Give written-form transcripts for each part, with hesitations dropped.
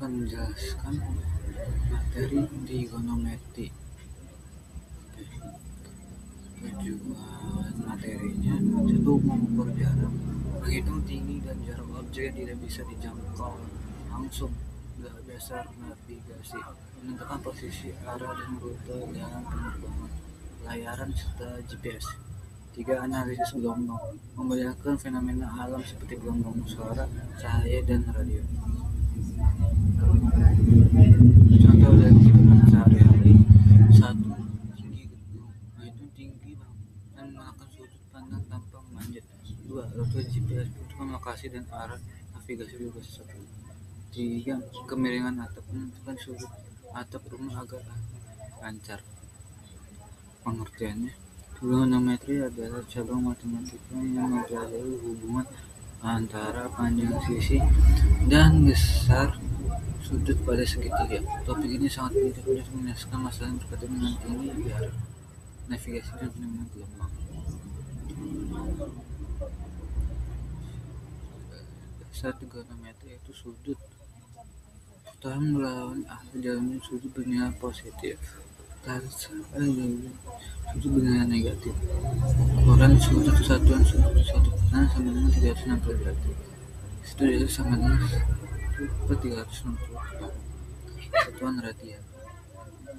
akan menjelaskan materi trigonometri. Tujuan materinya satu, mengukur jarak, menghitung tinggi dan jarak objek yang tidak bisa dijangkau langsung dasar navigasi, menentukan posisi, arah, dan rute dalam penerbangan, pelayaran, serta GPS. Tiga, analisis gelombang, membayangkan fenomena alam seperti gelombang suara, cahaya, dan radio. Contoh dari kehidupan sehari-hari: satu, tinggi gedung, menghitung tinggi dan menggunakan sudut pandang tanpa memanjat. Dua, rute GPS, menentukan lokasi dan arah navigasi berbasis satelit. Tiga, kemiringan atap, menentukan sudut atap rumah agar lancar. Pengertiannya, trigonometri adalah cabang matematika yang mempelajari hubungan antara panjang sisi dan besar sudut pada segitiga. Topik ini sangat penting untuk menjelaskan masalah yang berkaitan dengan tinggi, jarak, navigasi, dan fenomena gelombang. Dasar trigonometri yaitu sudut. Putaran melawan arah jalannya sudut bernilai positif. Putaran sebaliknya sudut bernilai negatif. Ukuran sudut satuan sudut satu putaran sama dengan 360 derajat. Satu derajat sama dengan 1/360 putaran. Satuan radian.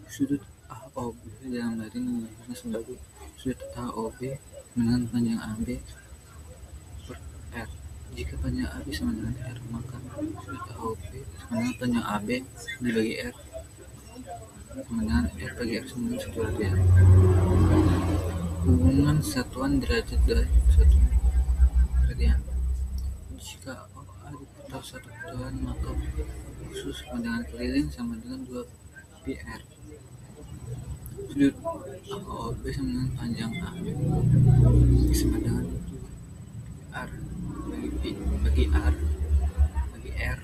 Sudut AOB dalam Latin digunakan sebagai sudut AOB dengan panjang AB per R. Jika panjang AB sama dengan R, maka sudut AOB sama dengan panjang AB dibagi R sama dengan R bagi R sama dengan 1 radian. Hubungan satuan derajat dari satuan radian. Jika OA diputar satu putaran, maka khusus pandangan keliling sama dengan 2 PR. Sudut AOB sama dengan panjang AB sama dengan 2 R bagi R bagi R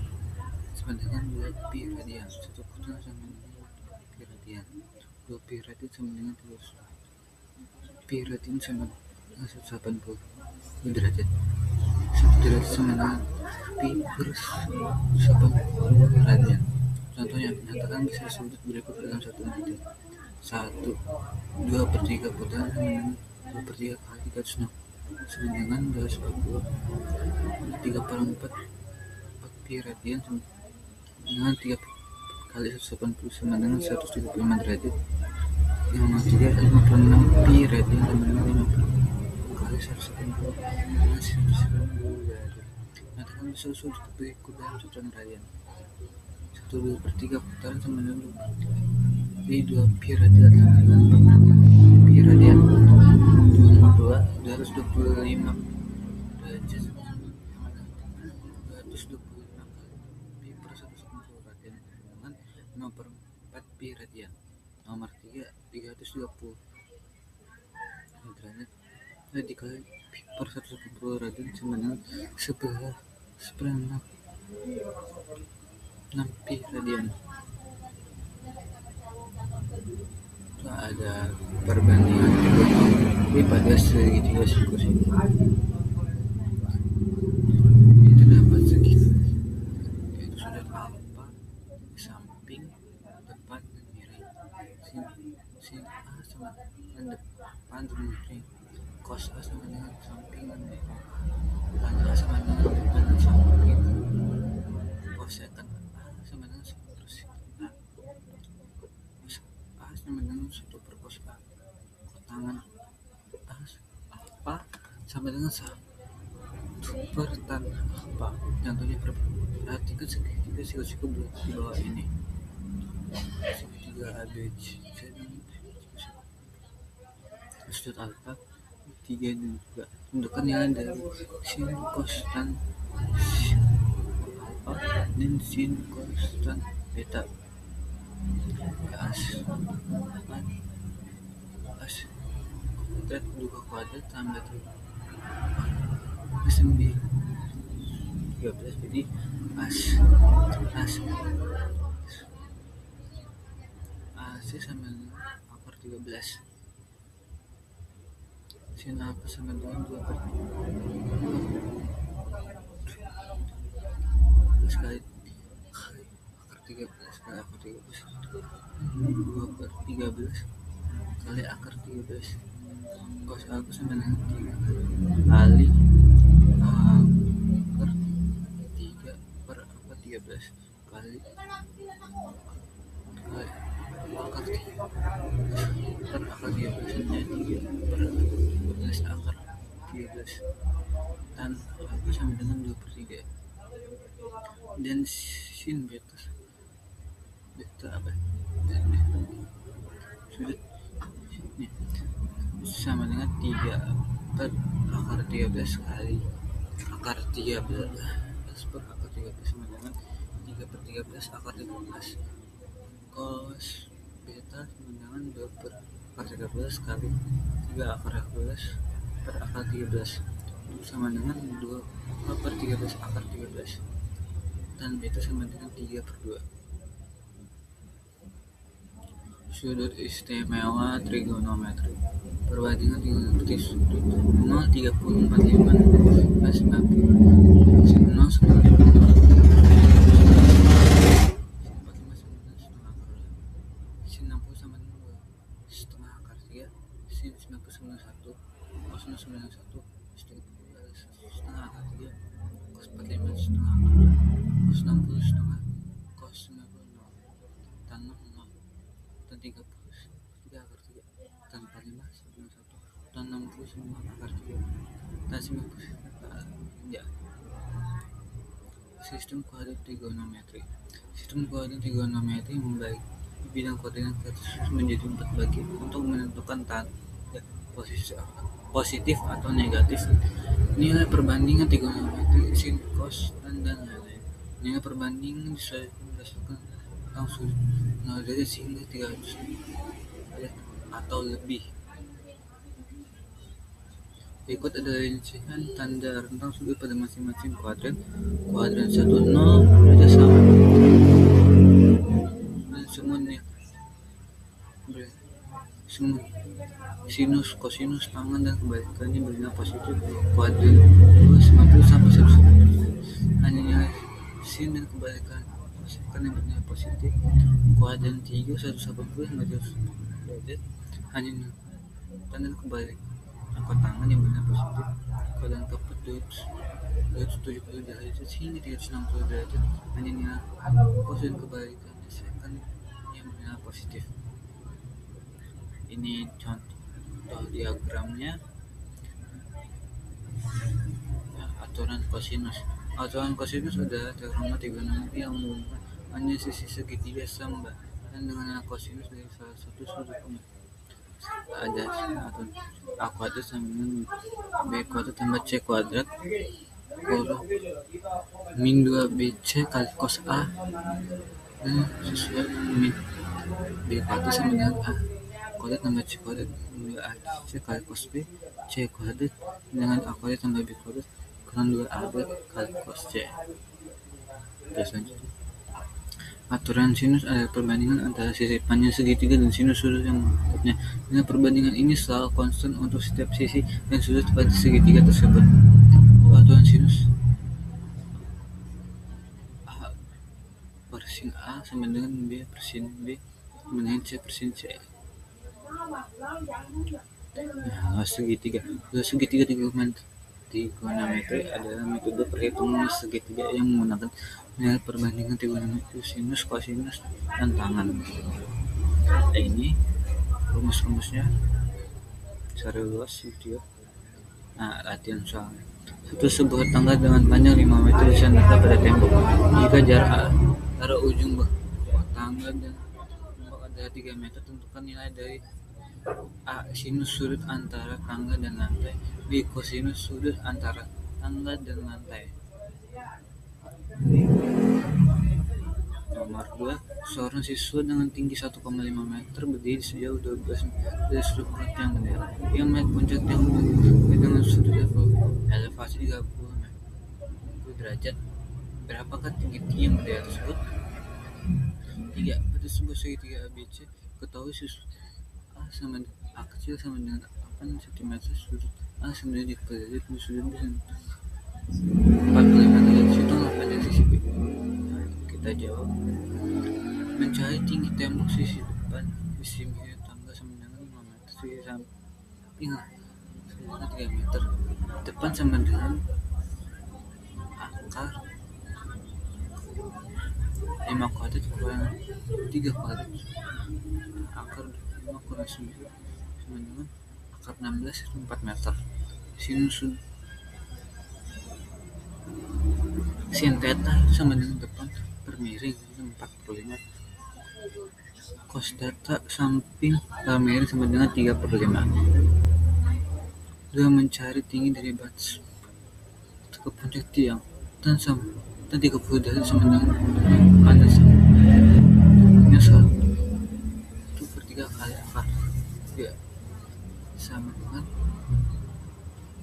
sama dengan 2 pi radian. Satu putaran sama dengan 2 pi radian. 2 pi radian sama dengan 3 pi radian sama dengan 180 derajat. 1 derajat sama dengan pi per 180 radian. Contohnya, nyatakan bisa sudut berikut dalam satu meter. 1, 2/3 putaran sama dengan 2/3 kali 360 sama dengan 240. 3/4 pi radian sama dengan 3 kali 180 sama dengan 135 derajat. 56 pi radian sama dengan 50 kali 180 dengan 190 derajat. Nyatakan bisa sudut berikut dalam satuan radian. 1 2/3 putaran sama dengan 2 pi radian sama dengan 40 pi radian. 225 derajat sama dengan 225 kali pi per 190 radian dengan 0/4 pi radian. Nomor 3, 330 derajat dikali pi per 180 radian sama dengan 11/6 pi radian. Ada perbandingan trigonometri pada segitiga sikus ini. Terdapat segitiga yaitu sudut alfa di samping, depan, dan miring. Sin A sama dengan depan dan miring. Cos A sama dengan samping dan miring. Tan A sama dengan depan dan samping. Kosekan A sama dengan 1/sin A. Cos A sama dengan 1/cos A. Kotangan alfa sama dengan 1/tan alfa. Contohnya, perhatikan segitiga siku-siku di bawah ini. Segitiga ABC sudut alfa 3 dan 2. Tentukan nilai dari sin cos tan alfa dan sin cos tan beta. As kuadrat 2 kuadrat tambah 9 13. Jadi AC sama dengan A/13. Sin alfa sama dengan 2 kali 13 2 per 13 kali akar 13. Cos A sama dengan 3 kali akar 3 per akar 13 kali akar 3 per akar 13 menjadi 3 per 12 akar 13 dan aku sama dengan 2 per 3 dan sin beta apa sudut ini sama dengan 3 per akar 13 kali akar 13 per akar 13 sama dengan 3 per 13 akar 13 cos beta sama dengan 2 per akar 13 kali 3 akar 13 per akar 13 sama dengan 2 per 13 akar 13 dan beta sama dengan 3 per 2. Sudut istimewa trigonometri. Perbandingan trigonometri sudut 0, 30, 45, 90, 0, 10, sin 60 sama dengan 2 setengah akar 3 sin 90 sama dengan 1 cos 0 sama dengan 1 setengah akar 3 cos 45 setengah akar 2 cos 60 setengah cos 90 0 tan 0 dan 30 akar 3 tan 45 sama dengan 1 tan 60 sama akar 3 tan 90 ya. Sistem kuadrat trigonometri. Sistem kuadrat trigonometri membagi bidang koordinat Kartesius menjadi 4 bagian untuk menentukan tanda positif atau negatif. Nilai perbandingan trigonometri, sin, cos, dan lain-lain. Nilai perbandingan disesuaikan berdasarkan rentang sudut 0 derajat hingga 300 derajat atau lebih. Berikut adalah rincian tanda rentang sudut pada masing-masing kuadran. Kuadran 1, 0 derajat sama dan semut, sinus, kosinus, tangan dan kebalikannya bernilai positif. Kuadran 2, 90 sampai 180 hanya nilai sin dan kebalikan yang bernilai positif. Kuadran 3, 180 sampai 200 derajat hanya nilai tanda kebalik angka tangan yang bernilai positif. Kuadran keempat 270 derajat hingga 360 derajat hanya nilai cos dan kebalikannya secant yang bernilai positif. Ini contoh diagramnya. Aturan kosinus. Aturan kosinus adalah teorema trigonometri yang menghubungkan hanya sisi segitiga sama dengan kosinus dari salah satu sudutnya. Ada aturan A kuadrat sama dengan B kuadrat tambah C kuadrat min 2BC kali cos A dan sesuai min B kuadrat sama dengan A kuadrat tambah C kuadrat 2AC kali cos B C kuadrat dengan A kuadrat tambah B kuadrat kurang 2AB kali cos C. Selanjutnya aturan sinus adalah perbandingan antara sisi panjang segitiga dan sinus sudut yang menghadapnya. Dengan perbandingan ini selalu konstan untuk setiap sisi dan sudut pada segitiga tersebut. Aturan sinus A per sin A sama dengan B per sin B sama dengan C per sin C. Segitiga trigonometri adalah metode perhitungan segitiga yang menggunakan nilai perbandingan trigonometri sinus, kosinus, dan tangan. Ini rumus-rumusnya secara luas video. Latihan soal. Sebuah tangga dengan panjang 5 meter disandingkan pada tembok. Jika jarak antara ujung tangga dan tembok adalah 3 meter, tentukan nilai dari A. Sinus sudut antara tangga dan lantai. B. Kosinus sudut antara tangga dan lantai. Nomor 2. Seorang siswa dengan tinggi 1,5 meter berdiri sejauh 12 meter dari sudut tiang bendera. Ia melihat puncak tiang bendera dengan sudut elevasi 30 derajat. Berapakah tinggi tiang bendera tersebut? 3. Pada sebuah segitiga ABC, ketahui sudut A kecil sama dengan 8 cm, sudut A sama dengan derajat dan sudut B sama 45 derajat. Hitunglah panjang sisi B. Kita jawab. B Mencari tinggi tembok sisi depan sisi kiri tangga sama dengan 5 meter, sisi samping sama dengan 3 meter, depan sama dengan akar 5 kuadrat kurang 3 kuadrat, akar 5 kurang 9 sama dengan akar 16 itu 4 meter. Sinus sin theta itu sama dengan depan per miring itu 4/5. Cos theta samping per miring sama dengan 3/5. Dua mencari tinggi dari batas ke puncak tiang dan 30 derajat sama dengan panas nya 1/3 kali akar ya sama dengan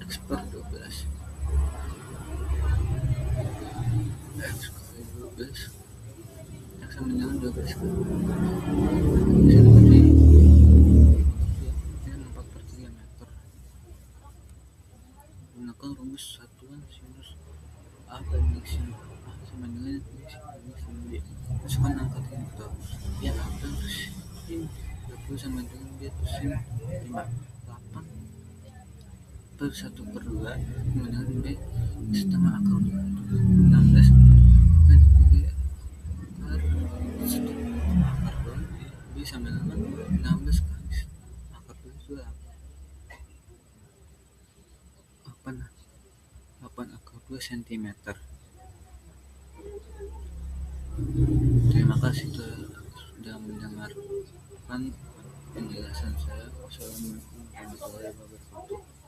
x per 12, x kali 12 x sama dengan 12 kali seperti dengan 4/3 meter. Gunakan rumus satuan sinus A banding sin A sama dengan sin B. Masukkan angka yang tahu. Yang A sin 20 sama dengan B sin 5. 8 per 1/2 sama dengan B setengah akar 2. 16 kan B akar 1 akar 2. B sama dengan 16 kali akar 2 itu 8 akar 2 cm. Terima kasih sudah mendengarkan penjelasan saya. Wassalamualaikum warahmatullahi wabarakatuh.